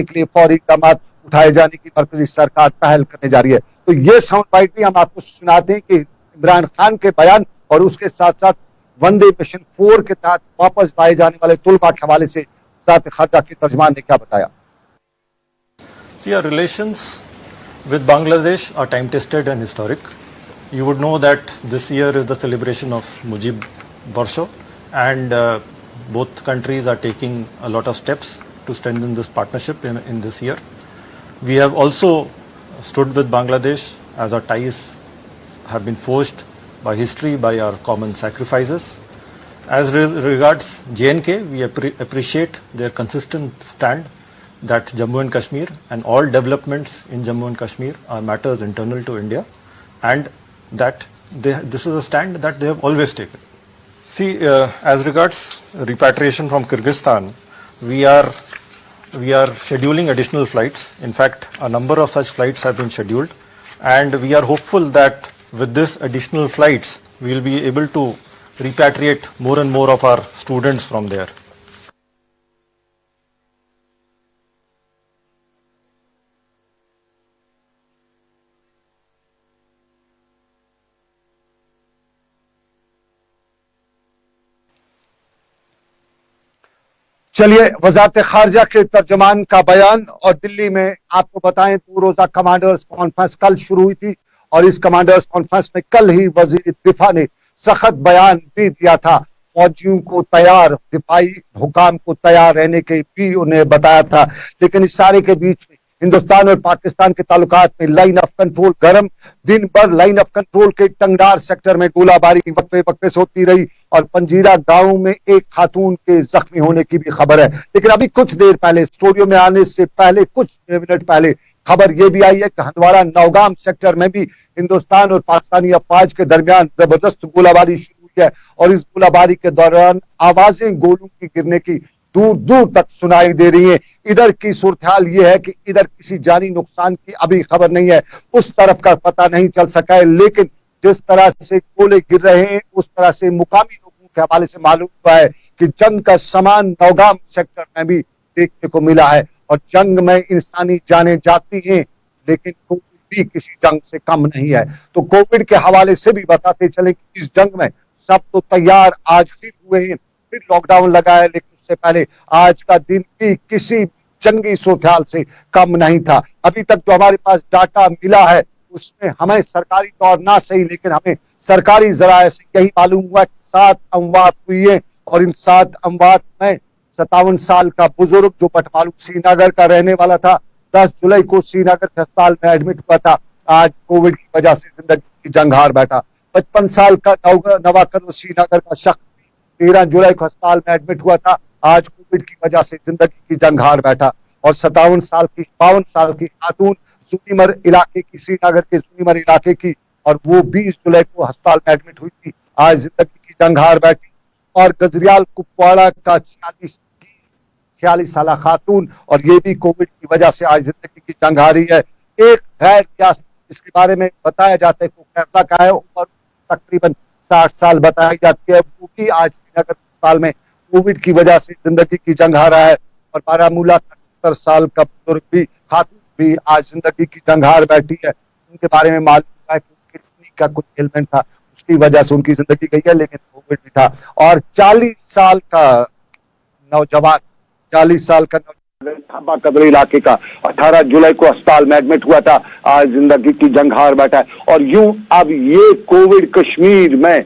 के लिए फौरी इक़दाम उठाए जाने की मरकजी सरकार पहल करने जा रही है। तो ये साउंड बाइट भी हम आपको सुनाते हैं कि इमरान खान के बयान और उसके साथ साथ वंदे मिशन 4 के तहत वापस लाए जाने वाले तुलबा के हवाले से वज़ारत ख़ारजा के तर्जुमान ने क्या बताया। See, our relations with Bangladesh are time tested and historic. You would know that this year is the celebration of Mujib Barsho, and both countries are taking a lot of steps to strengthen this partnership in this year. We have also stood with Bangladesh as our ties have been forged by history, by our common sacrifices. As regards J&K, we appreciate their consistent stand that Jammu and Kashmir and all developments in Jammu and Kashmir are matters internal to India, and that this is a stand that they have always taken. See, as regards repatriation from Kyrgyzstan, we are scheduling additional flights. In fact, a number of such flights have been scheduled, and we are hopeful that with this additional flights, we will be able to repatriate more and more of our students from there. चलिए, वज़ारत ख़ारजा के तर्जुमान का बयान। और दिल्ली में आपको बताएं, 2 रोज़ा commanders conference कल शुरू हुई थी और इस कमांडर्स कॉन्फ्रेंस में कल ही वज़ीर दिफा ने सख्त बयान भी दिया था। फौजियों को तैयार, दिफाई हुकाम को तैयार रहने के भी उन्हें बताया था। लेकिन इस सारे के बीच में हिंदुस्तान और पाकिस्तान के ताल्लुकात में लाइन ऑफ कंट्रोल गर्म। दिन भर लाइन ऑफ कंट्रोल के टंगडार सेक्टर में गोलाबारी वक्फे वक्फे से होती रही और पंजीरा गांव में एक खातून के जख्मी होने की भी खबर है। लेकिन अभी कुछ देर पहले, स्टूडियो में आने से पहले कुछ मिनट पहले खबर यह भी आई है कि हंदवाड़ा नौगाम सेक्टर में भी हिंदुस्तान और पाकिस्तानी अफवाज के दरमियान जबरदस्त गोलाबारी शुरू हुई है और इस गोलाबारी के दौरान आवाजें गोलों की गिरने की दूर दूर तक सुनाई दे रही है। इधर की सूरत हाल यह है कि इधर किसी जानी नुकसान की अभी खबर नहीं है, उस तरफ का पता नहीं चल सका है। लेकिन जिस तरह से गोले गिर रहे हैं उस तरह से मुकामी लोगों के हवाले से मालूम हुआ है कि जंग का सामान नौगाम सेक्टर में भी देखने को मिला है और जंग में इंसानी जानें जाती हैं, लेकिन कोविड भी किसी जंग से कम नहीं है। तो कोविड के हवाले से भी बताते चले कि इस जंग में सब तो तैयार आज फिर हुए हैं, फिर लॉकडाउन लगा है, लेकिन उससे पहले आज का दिन भी किसी जंगी सूरत से कम नहीं था। अभी तक जो हमारे पास डाटा मिला है उसमें हमें सरकारी तौर ना सही, लेकिन हमें सरकारी जराये से यही मालूम हुआ कि 7 अमवात हुई है और इन 7 अमवात में 57 साल का बुजुर्ग जो पटमालू श्रीनगर का रहने वाला था, 10 जुलाई को श्रीनगर के अस्पताल में एडमिट हुआ था, आज कोविड की वजह से जिंदगी की जंग हार बैठा। 55 साल का नवाकर श्रीनगर का शख्स 13 जुलाई को अस्पताल में एडमिट हुआ था, आज कोविड की वजह से जिंदगी की जंग हार बैठा। और 52 साल की खातून जुनीमर इलाके की, श्रीनगर के जुनीमर इलाके की, और वो 20 जुलाई को अस्पताल में एडमिट हुई थी, आज जिंदगी की जंग हार बैठी। और गजरियाल कुपवाड़ा का 46 साल खातून, और ये भी कोविड की वजह से आज जिंदगी की जंग हारी है। एक गैर रियासती इसके बारे में बताया जाता है, केरला का है, उम्र तकरीबन 60 साल बताई जाती है, वो भी आज श्रीनगर अस्पताल में कोविड की वजह से जिंदगी की जंग हारा है। और बारामूला का 70 साल का बुजुर्ग भी, खातून भी आज जिंदगी की जंग हार बैठी है। उनके बारे में मालूम है कि किडनी का कुछ एलिमेंट था, उसकी वजह से उनकी जिंदगी गई है, लेकिन कोविड भी था। और 40 साल का नौजवान कदरी इलाके का 18 जुलाई को अस्पताल में एडमिट हुआ था, आज जिंदगी की जंग हार बैठा है। और यूं अब ये कोविड कश्मीर में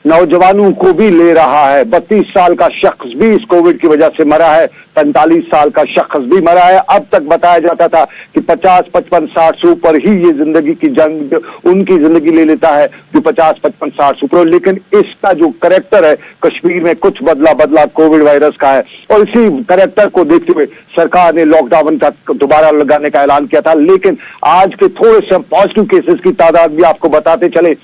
नौजवानों को भी ले रहा है। 32 साल का शख्स भी इस कोविड की वजह से मरा है, 45 साल का शख्स भी मरा है। अब तक बताया जाता था कि 50, 55, 60 से ऊपर ही ये जिंदगी की जंग उनकी जिंदगी ले लेता है जो 50, 55, 60 से ऊपर। लेकिन इसका जो करैक्टर है कश्मीर में कुछ बदला कोविड वायरस का है, और इसी करैक्टर को देखते हुए सरकार ने लॉकडाउन का दोबारा लगाने का ऐलान किया था। लेकिन आज के थोड़े से पॉजिटिव केसेस की तादाद भी आपको बताते चले,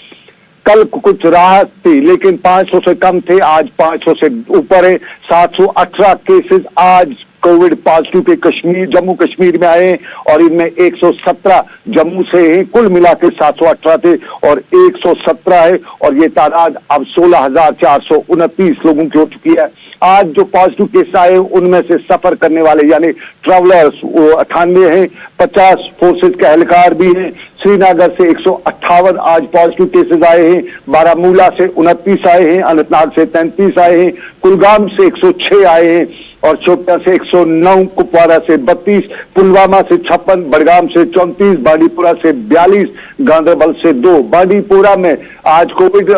कल कुछ राहत थी लेकिन 500 से कम थे, आज 500 से ऊपर है। 718 केसेस आज कोविड पॉजिटिव के जम्मू कश्मीर में आए हैं और इनमें 117 जम्मू से हैं। कुल मिला के 718 थे और 117 है, और ये तादाद अब 16,429 लोगों की हो चुकी है। आज जो पॉजिटिव केस आए उनमें से सफर करने वाले यानी ट्रैवलर्स 98 हैं, 50 फोर्सेज के एहलकार भी हैं। श्रीनगर से 158 आज पॉजिटिव केसेस आए हैं, बारामूला से 29 आए हैं, अनंतनाग से 33 आए हैं, कुलगाम से 106 आए हैं और शोपियां से 109, कुपवाड़ा से 32, पुलवामा से 56, बड़गाम से 34, बांडीपुरा से 42, गांधरबल से 2। बांडीपुरा में आज कोविड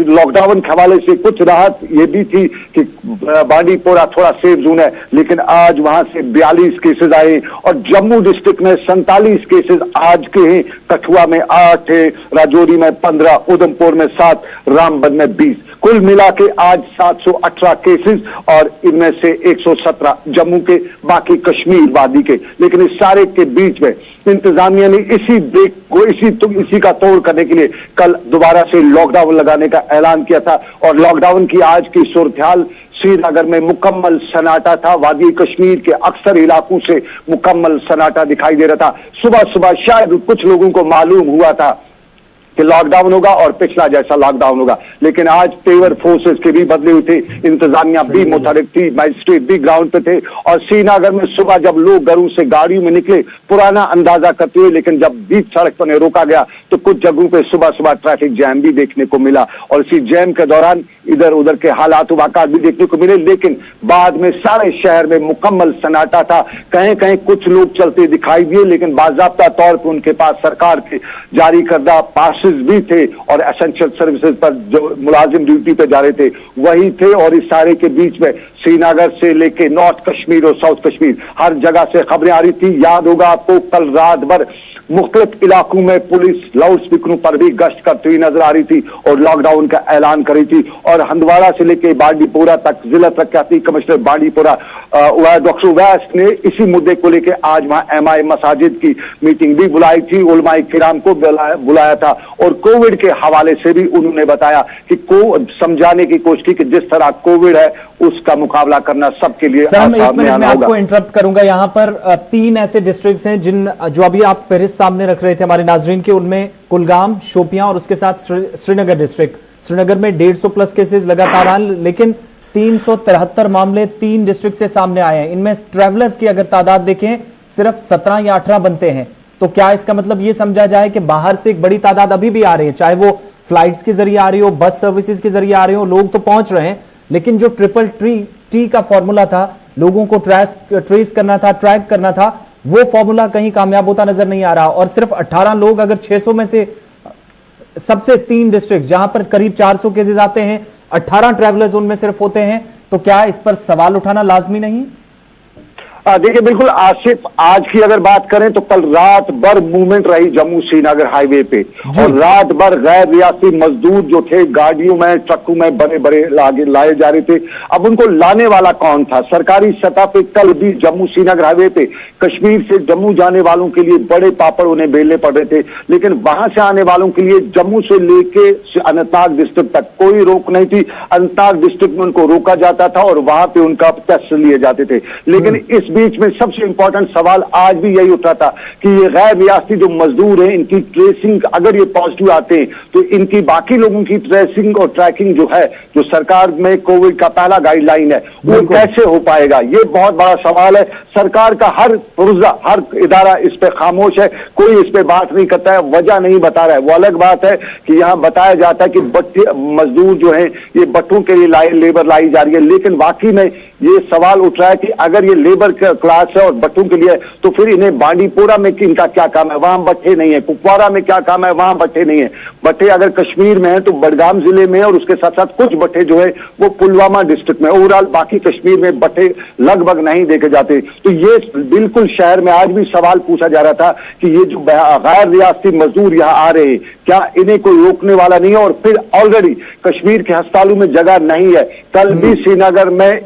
लॉकडाउन के हवाले से कुछ राहत ये भी थी कि बांडीपुरा थोड़ा सेफ जोन है, लेकिन आज वहां से 42 केसेस आए और जम्मू डिस्ट्रिक्ट में 47 केसेस आज के हैं। कठुआ में 8 है, राजौरी में 15, उधमपुर में 7, रामबन में 20। कुल मिला के आज 718 केसेस और इनमें से 117 जम्मू के, बाकी कश्मीर वादी के। लेकिन इस सारे के बीच में इंतजामिया ने इसी ब्रेक को इसी का तोड़ करने के लिए कल दोबारा से लॉकडाउन लगाने का ऐलान किया था और लॉकडाउन की आज की सूरत-ए-हाल श्रीनगर में मुकम्मल सन्नाटा था। वादी कश्मीर के अक्सर इलाकों से मुकम्मल सन्नाटा दिखाई दे रहा था। सुबह सुबह शायद कुछ लोगों को मालूम हुआ था कि लॉकडाउन होगा और पिछला जैसा लॉकडाउन होगा, लेकिन आज तेवर फोर्सेस के भी बदले हुए थे, इंतजामिया भी मुतहरिक थी, मजिस्ट्रेट भी ग्राउंड पे थे और श्रीनगर में सुबह जब लोग घरों से गाड़ियों में निकले पुराना अंदाजा करते हुए, लेकिन जब बीच सड़क पर रोका गया तो कुछ जगहों पे सुबह सुबह ट्रैफिक जैम भी देखने को मिला और इसी जैम के दौरान इधर उधर के हालात वाक़ात भी देखने को मिले। लेकिन बाद में सारे शहर में मुकम्मल सन्नाटा था। कहीं कहीं कुछ लोग चलते दिखाई दिए, लेकिन बाज़ाब्ता तौर पर उनके पास सरकार के जारी करदा पासेस भी थे और एसेंशियल सर्विसेज पर जो मुलाजिम ड्यूटी पे जा रहे थे वही थे। और इस सारे के बीच में श्रीनगर से लेके नॉर्थ कश्मीर और साउथ कश्मीर हर जगह से खबरें आ रही थी। याद होगा आपको कल रात भर मुख्तलिफ इलाकों में पुलिस लाउड स्पीकरों पर भी गश्त करती हुई नजर आ रही थी और लॉकडाउन का ऐलान कर रही थी। और हंदवाड़ा से लेके बांडीपुरा तक जिला तरक्याती कमिश्नर बांडीपुरा डॉक्टर उवैस ने इसी मुद्दे को लेकर आज वहां एमआई मसाजिद की मीटिंग भी बुलाई थी, उलमाए किराम को बुलाया था और कोविड के हवाले से भी उन्होंने बताया कि समझाने की कोशिश की कि जिस तरह कोविड है उसका मुकाबला करना सबके लिए आसान मैं आपको इंटरप्ट करूंगा। यहाँ पर 3 ऐसे डिस्ट्रिक्ट्स हैं जो अभी आप फहरिस्त सामने रख रहे थे हमारे नाजरीन के, उनमें कुलगाम, शोपियां और उसके साथ श्रीनगर डिस्ट्रिक्ट। श्रीनगर में 150 प्लस केसेस लगातार आए, लेकिन 373 मामले 3 डिस्ट्रिक्ट से सामने आए हैं। इनमें ट्रैवलर्स की अगर तादाद देखें सिर्फ 17 या 18 बनते हैं, तो क्या इसका मतलब ये समझा जाए कि बाहर से एक बड़ी तादाद अभी भी आ रही है, चाहे वो फ्लाइट्स के जरिए आ रही हो, बस सर्विसेज के जरिए आ रही हो, लोग तो पहुंच रहे हैं, लेकिन जो ट्रिपल टी का फॉर्मूला था, लोगों को ट्रेस करना था, ट्रैक करना था, वो फॉर्मूला कहीं कामयाब होता नजर नहीं आ रहा। और सिर्फ 18 लोग अगर 600 में से सबसे 3 डिस्ट्रिक्ट जहां पर करीब 400 केसेस आते हैं, 18 ट्रैवलर्स उनमें सिर्फ होते हैं, तो क्या इस पर सवाल उठाना लाजमी नहीं? देखिए बिल्कुल आसिफ, आज की अगर बात करें तो कल रात भर मूवमेंट रही जम्मू श्रीनगर हाईवे पे और रात भर गैर रियासती मजदूर जो थे गाड़ियों में ट्रकों में बड़े बड़े लाए जा रहे थे। अब उनको लाने वाला कौन था? सरकारी सतह पे कल भी जम्मू श्रीनगर हाईवे पे कश्मीर से जम्मू जाने वालों के लिए बड़े पापड़ उन्हें बेलने पड़ रहे थे, लेकिन वहां से आने वालों के लिए जम्मू से लेके अनंतनाग डिस्ट्रिक्ट तक कोई रोक नहीं थी। अनंतनाग डिस्ट्रिक्ट में उनको रोका जाता था और वहां पे उनका टेस्ट लिए जाते थे। लेकिन इस बीच में सबसे इंपॉर्टेंट सवाल आज भी यही उठा था कि ये गैर रियासती जो मजदूर हैं इनकी ट्रेसिंग, अगर ये पॉजिटिव आते हैं तो इनकी बाकी लोगों की ट्रेसिंग और ट्रैकिंग जो है, जो सरकार में कोविड का पहला गाइडलाइन है, वो कैसे हो पाएगा? ये बहुत बड़ा सवाल है। सरकार का हर पुर्जा, हर इदारा इस पे खामोश है, कोई इस पे बात नहीं करता है, वजह नहीं बता रहा है। वो अलग बात है कि यहाँ बताया जाता है कि बट्टे मजदूर जो है ये बट्टों के लिए लेबर लाई जा रही है, लेकिन वाकई में ये सवाल उठ रहा है कि अगर ये लेबर क्लास है और बट्टों के लिए, तो फिर इन्हें बांडीपुरा में इनका क्या काम है? वहां बट्टे नहीं है। कुपवाड़ा में क्या काम है? वहां बट्टे नहीं है। बट्टे अगर कश्मीर में है तो बड़गाम जिले में, और उसके साथ साथ कुछ बट्टे जो है वो पुलवामा डिस्ट्रिक्ट में, ओवरऑल बाकी कश्मीर में बट्टे लगभग नहीं देखे जाते। तो ये बिल्कुल शहर में आज भी सवाल पूछा जा रहा था कि ये जो गैर रियासती मजदूर यहाँ आ रहे हैं, क्या इन्हें कोई रोकने वाला नहीं है? और फिर ऑलरेडी कश्मीर के अस्पतालों में जगह नहीं है। कल भी श्रीनगर में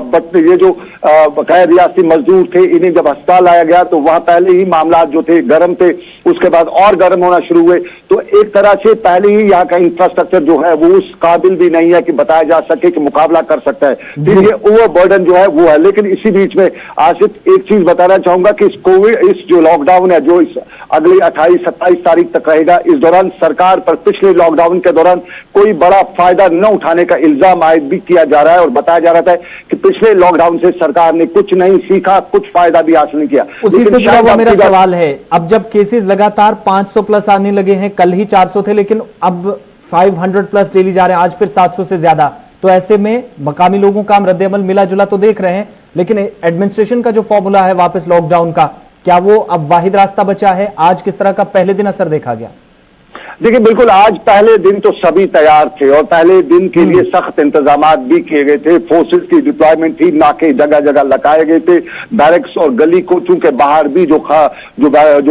ये जो गैर रियासती मजदूर थे, इन्हें जब अस्पताल लाया गया तो वहां पहले ही मामला जो थे गर्म थे, उसके बाद और गर्म होना शुरू हुए। तो एक तरह से पहले ही यहाँ का इंफ्रास्ट्रक्चर जो है वो उस काबिल भी नहीं है कि बताया जा सके कि मुकाबला कर सकता है, फिर ये ओवरबर्डन जो है वो है। लेकिन इसी बीच में आसिफ एक चीज बताना चाहूंगा कि इस कोविड, इस जो लॉकडाउन है जो इस अगली 28-27 तारीख तक रहेगा, इस दौरान सरकार पर पिछले लॉकडाउन के दौरान कोई बड़ा फायदा न उठाने का इल्जाम आयद भी किया जा रहा है और बताया जा रहा था कि पिछले लॉकडाउन से सरकार ने कुछ नहीं सीखा, कुछ फायदा भी हासिल नहीं किया। उसी से जुड़ा हुआ मेरा सवाल है, अब जब केसेस लगातार 500 प्लस आने लगे हैं, कल ही 400 थे लेकिन अब 500 प्लस डेली जा रहे हैं, आज फिर 700 से ज्यादा, तो ऐसे में मकामी लोगों का हम रद्द-ए-अमल मिला जुला तो देख रहे हैं, लेकिन एडमिनिस्ट्रेशन का जो फॉर्मूला है वापस लॉकडाउन का, क्या वो अब वाहिद रास्ता बचा है? आज किस तरह का पहले दिन असर देखा गया? देखिए बिल्कुल, आज पहले दिन तो सभी तैयार थे और पहले दिन के लिए सख्त इंतजामात भी किए गए थे। फोर्सेस की डिप्लॉयमेंट थी, नाके जगह जगह लगाए गए थे, बैरक्स और गली कोचों के बाहर भी जो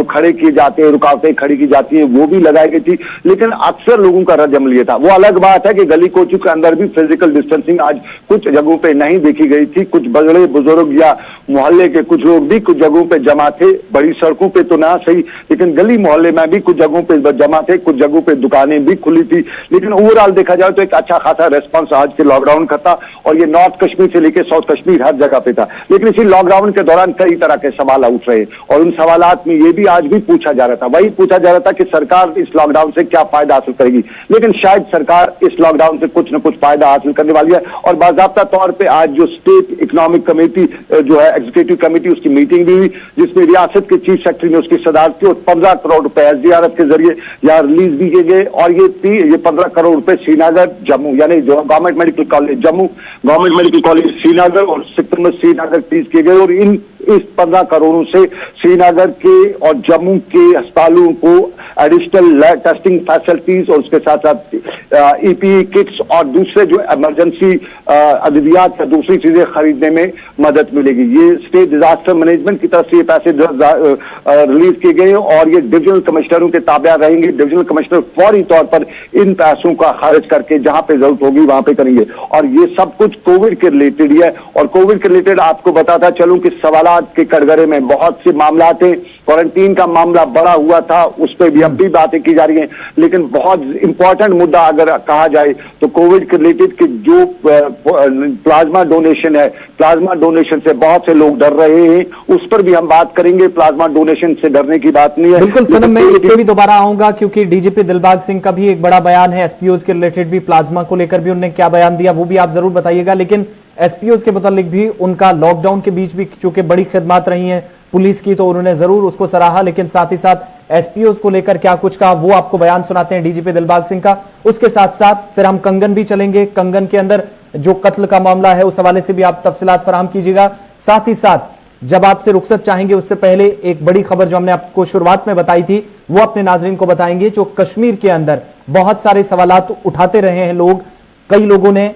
खड़े किए जाते हैं, रुकावटें खड़ी की जाती है, वो भी लगाई गई थी। लेकिन अक्सर लोगों का रद्द-ए-अमल ये था। वो अलग बात है कि गली कोचों के अंदर भी फिजिकल डिस्टेंसिंग आज कुछ जगहों पे नहीं देखी गई थी। कुछ बड़े बुजुर्ग या मोहल्ले के कुछ लोग भी कुछ जगहों पे जमा थे, बड़ी सड़कों पे तो ना सही, लेकिन गली मोहल्ले में भी कुछ जगहों पे जमा थे, कुछ जगहों पे दुकानें भी खुली थी। लेकिन ओवरऑल देखा जाए तो एक अच्छा खासा रेस्पॉन्स आज के लॉकडाउन का था और ये नॉर्थ कश्मीर से लेकर साउथ कश्मीर हर जगह पे था। लेकिन इसी लॉकडाउन के दौरान कई तरह के सवाल उठ रहे और उन सवालात में ये भी आज भी पूछा जा रहा था, वही पूछा जा रहा था कि सरकार इस लॉकडाउन से क्या फायदा हासिल करेगी। लेकिन शायद सरकार इस लॉकडाउन से कुछ न कुछ फायदा हासिल करने वाली है और बाकायदा तौर पर आज जो स्टेट इकोनॉमिक कमेटी जो है एग्जीक्यूटिव कमेटी, उसकी मीटिंग भी हुई जिसमें रियासत के चीफ सेक्रेटरी ने उसकी सदारत की और 15 करोड़ रुपए एसडीआरएफ के जरिए यहाँ रिलीज भी किए गए और ये 15 करोड़ रुपए श्रीनगर जम्मू यानी जो government medical college Jammu, government medical college Srinagar और सितंबर श्रीनगर रिलीज किए गए और इस 15 करोड़ों से श्रीनगर के और जम्मू के अस्पतालों को एडिशनल टेस्टिंग फैसिलिटीज और उसके साथ साथ ईपीई किट्स और दूसरे जो इमरजेंसी अद्वियात या दूसरी चीजें खरीदने में मदद मिलेगी। ये स्टेट डिजास्टर मैनेजमेंट की तरफ से ये पैसे रिलीज किए गए और ये डिविजनल कमिश्नरों के ताबे रहेंगे। डिविजनल कमिश्नर फौरी तौर पर इन पैसों का खर्च करके जहां पे जरूरत होगी वहां पे करेंगे और ये सब कुछ कोविड के रिलेटेड ही है। और कोविड के रिलेटेड आपको बताता चलूं कि सवाल के कटघरे में बहुत से मामला थे। क्वारंटीन का मामला बड़ा हुआ था, उस पर भी अब भी बातें की जा रही हैं, लेकिन बहुत इंपॉर्टेंट मुद्दा अगर कहा जाए तो कोविड के रिलेटेड के जो प्लाज्मा डोनेशन है, प्लाज्मा डोनेशन से बहुत से लोग डर रहे हैं, उस पर भी हम बात करेंगे। प्लाज्मा डोनेशन से डरने की बात नहीं है। बिल्कुल सनम, मैं इस पे भी दोबारा आऊंगा क्योंकि डीजीपी दिलबाग सिंह का भी एक बड़ा बयान है एसपीओज के रिलेटेड भी, प्लाज्मा को लेकर भी उन्होंने क्या बयान दिया वो भी आप जरूर बताइएगा। लेकिन एसपीओज के मुतालिक भी उनका लॉकडाउन के बीच भी चूंकि बड़ी खिदमत रही हैं पुलिस की तो उन्होंने जरूर उसको सराहा, लेकिन साथ ही साथ एसपीओज को लेकर क्या कुछ कहा वो आपको बयान सुनाते हैं डीजीपी दिलबाग सिंह का। उसके साथ साथ फिर हम कंगन भी चलेंगे, कंगन के अंदर जो कत्ल का मामला है उस हवाले से भी आप तफसीलात फराहम कीजिएगा। साथ ही साथ जब आपसे रुखसत चाहेंगे उससे पहले एक बड़ी खबर जो हमने आपको शुरुआत में बताई थी वो अपने नाजरीन को बताएंगे। जो कश्मीर के अंदर बहुत सारे सवालात उठाते रहे हैं लोग, कई लोगों ने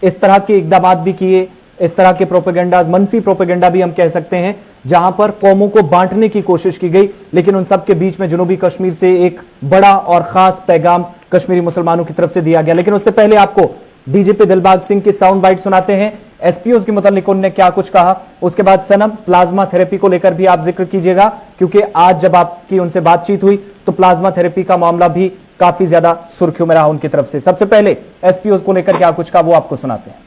इस तरह के इकदाम भी किए, इस तरह के प्रोपेगेंडाज, मनफी प्रोपेगेंडा भी हम कह सकते हैं, जहां पर कौमों को बांटने की कोशिश की गई। लेकिन उन सब के बीच में जनूबी कश्मीर से एक बड़ा और खास पैगाम कश्मीरी मुसलमानों की तरफ से दिया गया। लेकिन उससे पहले आपको डीजीपी दिलबाग सिंह की साउंड बाइट सुनाते हैं, एसपीओज के मुतालिक उन्होंने क्या कुछ कहा। उसके बाद सनम प्लाज्मा थेरेपी को लेकर भी आप जिक्र कीजिएगा क्योंकि आज जब आपकी उनसे बातचीत हुई तो प्लाज्मा थेरेपी का मामला भी काफी ज्यादा सुर्खियों में रहा उनकी तरफ से। सबसे पहले एसपीओज को लेकर क्या कुछ कहा वो आपको सुनाते हैं।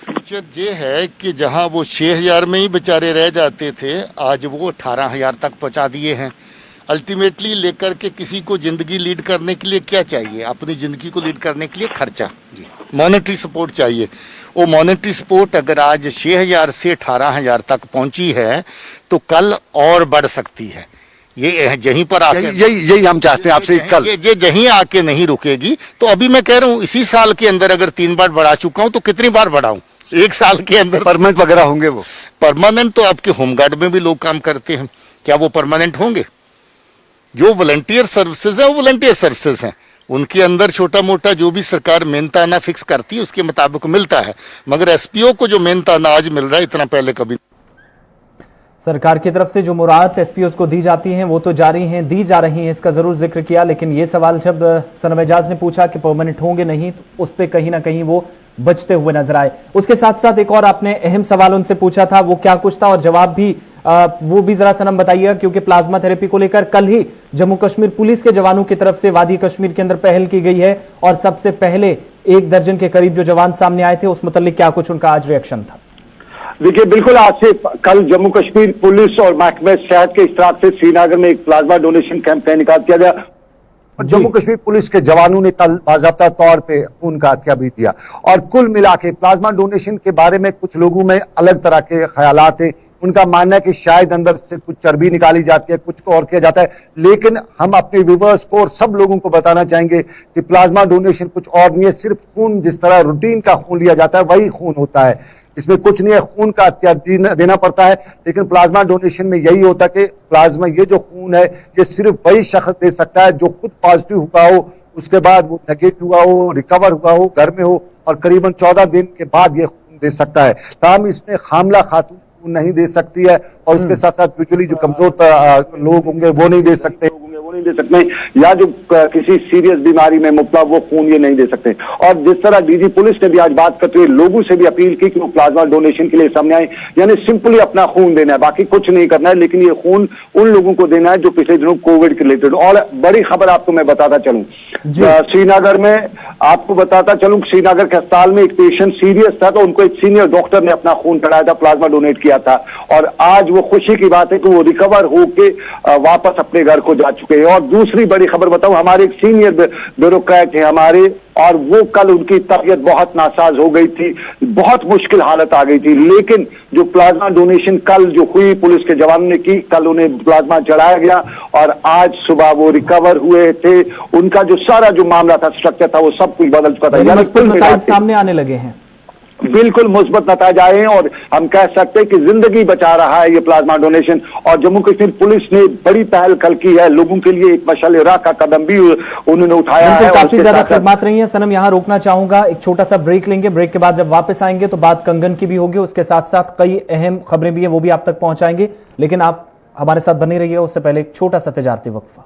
फ्यूचर ये है कि जहां वो 6,000 में ही बेचारे रह जाते थे, आज वो 18,000 तक पहुंचा दिए हैं। अल्टीमेटली लेकर के किसी को जिंदगी लीड करने के लिए क्या चाहिए? अपनी जिंदगी को लीड करने के लिए खर्चा, मॉनेटरी सपोर्ट चाहिए। वो मॉनेटरी सपोर्ट अगर आज 6,000 से 18,000 तक पहुंची है तो कल और बढ़ सकती है। ये यहीं पर आके यही हम चाहते हैं आपसे कल ये यहीं आके नहीं रुकेगी। तो अभी मैं कह रहा हूँ इसी साल के अंदर अगर 3 बार बढ़ा चुका हूँ तो कितनी बार बढ़ाऊं? 1 साल के अंदर परमानेंट वगैरह होंगे? वो परमानेंट तो आपके होमगार्ड में भी लोग काम करते हैं, क्या वो परमानेंट होंगे? जो वॉलंटियर सर्विसेज है वो वॉलंटियर सर्विसेज हैं, उनके अंदर छोटा मोटा जो भी सरकार मेहनताना फिक्स करती है उसके मुताबिक मिलता है, मगर एसपीओ को जो मेहनताना आज मिल रहा है इतना पहले कभी। सरकार की तरफ से जो मुराद एसपीओज को दी जाती हैं वो तो जारी हैं, दी जा रही हैं, इसका जरूर जिक्र किया। लेकिन ये सवाल जब सनम एजाज ने पूछा कि परमानेंट होंगे नहीं तो उस पर कहीं ना कहीं वो बचते हुए नजर आए। उसके साथ साथ एक और आपने अहम सवाल उनसे पूछा था, वो क्या कुछ था और जवाब भी वो भी जरा सनम बताइएगा, क्योंकि प्लाज्मा थेरेपी को लेकर कल ही जम्मू कश्मीर पुलिस के जवानों की तरफ से वादी कश्मीर के अंदर पहल की गई है और सबसे पहले 1 दर्जन के करीब जो जवान सामने आए थे, उस मुतालिक क्या कुछ उनका आज रिएक्शन था? देखिए, बिल्कुल आज से कल जम्मू कश्मीर पुलिस और महकमे सेहत के इश्तराक से श्रीनगर में एक प्लाज्मा डोनेशन कैंप का इनेकाद किया गया। जम्मू कश्मीर पुलिस के जवानों ने कल बाज़ाब्ता तौर पे खून का अतिया भी दिया। और कुल मिला के प्लाज्मा डोनेशन के बारे में कुछ लोगों में अलग तरह के ख्यालात हैं। उनका मानना है कि शायद अंदर से कुछ चर्बी निकाली जाती है, कुछ को और किया जाता है, लेकिन हम अपने व्यूअर्स को और सब लोगों को बताना चाहेंगे कि प्लाज्मा डोनेशन कुछ और नहीं है। सिर्फ खून जिस तरह रूटीन का खून लिया जाता है वही खून होता है, इसमें कुछ नहीं है। खून का अतिया देना पड़ता है, लेकिन प्लाज्मा डोनेशन में यही होता है कि प्लाज्मा, ये जो खून है, ये सिर्फ वही शख्स दे सकता है जो खुद पॉजिटिव हुआ हो, उसके बाद वो नेगेटिव हुआ हो, रिकवर हुआ हो, घर में हो, और करीबन 14 दिन के बाद ये खून दे सकता है। ताहम इसमें हामला खातून नहीं दे सकती है, और उसके साथ साथ यूजुअली जो कमजोर लोग होंगे वो नहीं दे सकते, या जो किसी सीरियस बीमारी में मुब्तला वो खून ये नहीं दे सकते। और जिस तरह डीजी पुलिस ने भी आज बात करते हुए लोगों से भी अपील की कि वो प्लाज्मा डोनेशन के लिए सामने आए, यानी सिंपली अपना खून देना है, बाकी कुछ नहीं करना है, लेकिन ये खून उन लोगों को देना है जो पिछले दिनों कोविड के रिलेटेड। और बड़ी खबर आपको मैं बताता चलूं, श्रीनगर में आपको बताता चलूं, श्रीनगर के अस्पताल में एक पेशेंट सीरियस था, तो उनको एक सीनियर डॉक्टर ने अपना खून चढ़ाया था, प्लाज्मा डोनेट किया था, और आज वो खुशी की बात है कि वो रिकवर होके वापस अपने घर को जा चुके हैं। और दूसरी बड़ी खबर बताऊं, हमारे एक सीनियर ब्यूरोक्रेट है हमारे, और वो कल उनकी तबीयत बहुत नासाज हो गई थी, बहुत मुश्किल हालत आ गई थी, लेकिन जो प्लाज्मा डोनेशन कल जो हुई पुलिस के जवानों ने की, कल उन्हें प्लाज्मा चढ़ाया गया और आज सुबह वो रिकवर हुए थे। उनका जो सारा जो मामला था, स्ट्रक्चर था, वो सब कुछ बदल चुका था, सामने आने लगे हैं, बिल्कुल मुस्बत नतीजे आए हैं, और हम कह सकते हैं कि जिंदगी बचा रहा है ये प्लाज्मा डोनेशन। और जम्मू कश्मीर पुलिस ने बड़ी पहल कल की है, लोगों के लिए एक मशाल राह का कदम भी उन्होंने उठाया है। काफी ज्यादा खिदमत रही है। सनम, यहाँ रोकना चाहूंगा, एक छोटा सा ब्रेक लेंगे, ब्रेक के बाद जब वापस आएंगे तो बात कंगन की भी होगी, उसके साथ साथ कई अहम खबरें भी है, वो भी आप तक पहुंचाएंगे, लेकिन आप हमारे साथ बने रहिए। उससे पहले एक छोटा सा तजारती वक्फा।